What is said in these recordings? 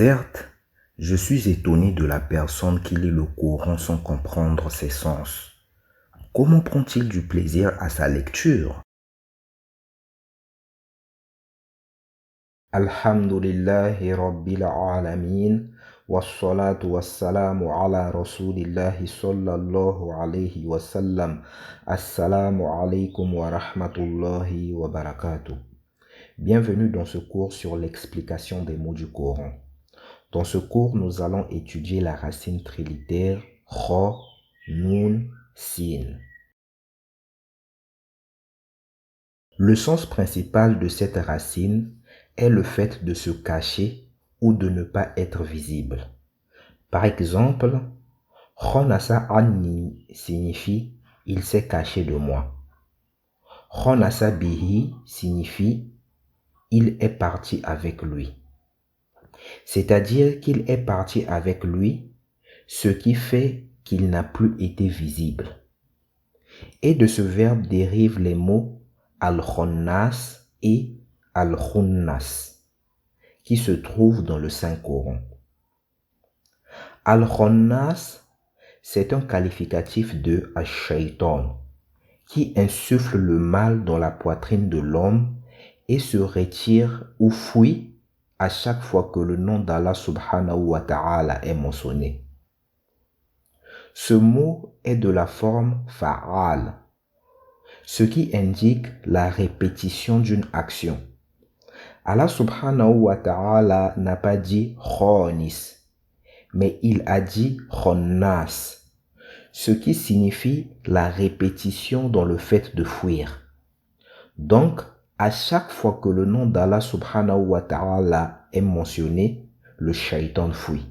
Certes, je suis étonné de la personne qui lit le Coran sans comprendre ses sens. Comment prend-il du plaisir à sa lecture? Alhamdulillahi Rabbil Alamin, wassalatu wassalamu ala Rasulillahi sallallahu alayhi wa sallam. Assalamu alaykum wa rahmatullahi wa barakatuh. Bienvenue dans ce cours sur l'explication des mots du Coran. Dans ce cours, nous allons étudier la racine trilitère Kha, Nun, Sin. Le sens principal de cette racine est le fait de se cacher ou de ne pas être visible. Par exemple, Khonasa Anni signifie « il s'est caché de moi ». Khonasa Bihi signifie « il est parti avec lui ». C'est-à-dire qu'il est parti avec lui, ce qui fait qu'il n'a plus été visible. Et de ce verbe dérivent les mots al-khonnas et al-khunnas, qui se trouvent dans le Saint-Coran. Al-khonnas, c'est un qualificatif de ash-shaytan, qui insuffle le mal dans la poitrine de l'homme et se retire ou fuit à chaque fois que le nom d'Allah subhanahu wa ta'ala est mentionné. Ce mot est de la forme fa'al, ce qui indique la répétition d'une action. Allah subhanahu wa ta'ala n'a pas dit khonis, mais il a dit khonnas, ce qui signifie la répétition dans le fait de fuir. Donc, à chaque fois que le nom d'Allah subhanahu wa ta'ala est mentionné, le shaitan fuit.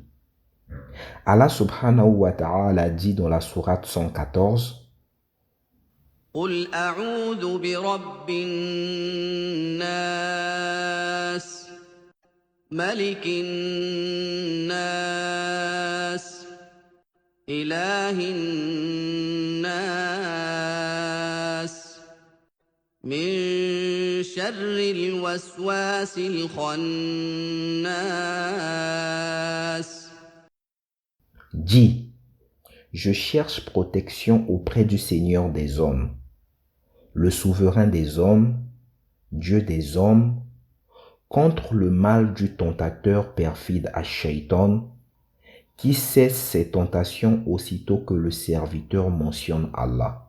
Allah subhanahu wa ta'ala dit dans la sourate 114, قُلْ أَعُوذُ بِرَبِّ النَّاسِ مَلِكِ النَّاسِ إِلَٰهِ النَّاسِ مِن شَرِّ الْوَسْوَاسِ الْخَنَّاسِ. Dis, je cherche protection auprès du Seigneur des hommes, le souverain des hommes, Dieu des hommes, contre le mal du tentateur perfide Ash-Shaytan, qui cesse ses tentations aussitôt que le serviteur mentionne Allah.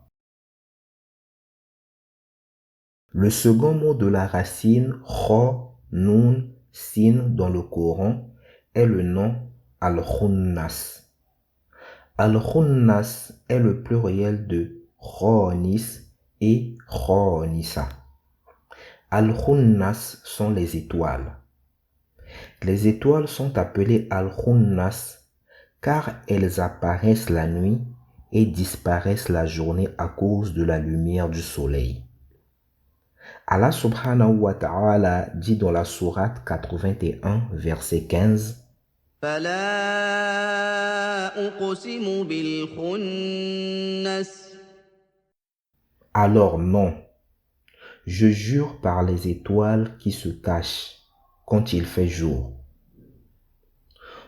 Le second mot de la racine Kha, Nun, Sin dans le Coran est le nom Al-Khunnas. Al-Khunnas est le pluriel de Khonis et Khonisa. Al-Khunnas sont les étoiles. Les étoiles sont appelées Al-Khunnas car elles apparaissent la nuit et disparaissent la journée à cause de la lumière du soleil. Allah subhanahu wa ta'ala dit dans la sourate 81, verset 15, فَلَا أُقْسِمُ بِالْخُنَّسِ. alors non, je jure par les étoiles qui se cachent quand il fait jour.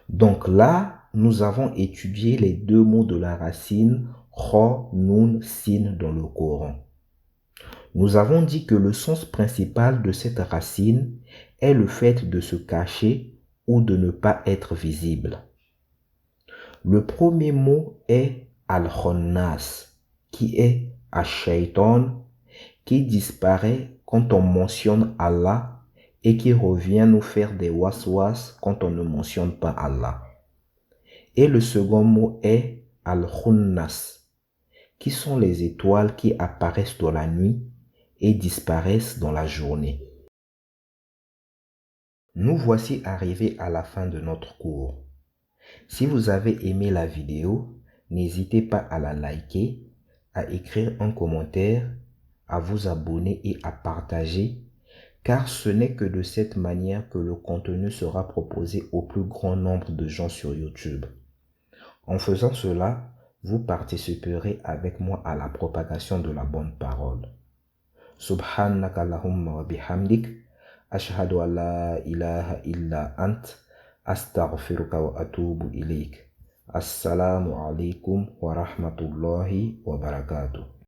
Donc là, nous avons étudié les deux mots de la racine Kha, Nun, Sin dans le Coran. Nous avons dit que le sens principal de cette racine est le fait de se cacher ou de ne pas être visible. Le premier mot est Al-Khonnas, qui est Ash-Shaytan, qui disparaît quand on mentionne Allah et qui revient nous faire des waswas quand on ne mentionne pas Allah. Et le second mot est Al-Khunnas, qui sont les étoiles qui apparaissent dans la nuit et disparaissent dans la journée. Nous voici arrivés à la fin de notre cours. Si vous avez aimé la vidéo, n'hésitez pas à la liker, à écrire un commentaire, à vous abonner et à partager, car ce n'est que de cette manière que le contenu sera proposé au plus grand nombre de gens sur YouTube. En faisant cela, vous participerez avec moi à la propagation de la bonne parole. Subhanaka Allahumma wa bihamdik, ashhadu an la ilaha illa ant, Astaghfiruka wa atubu ilayk. Assalamu alaikum wa rahmatullahi wa barakatuh.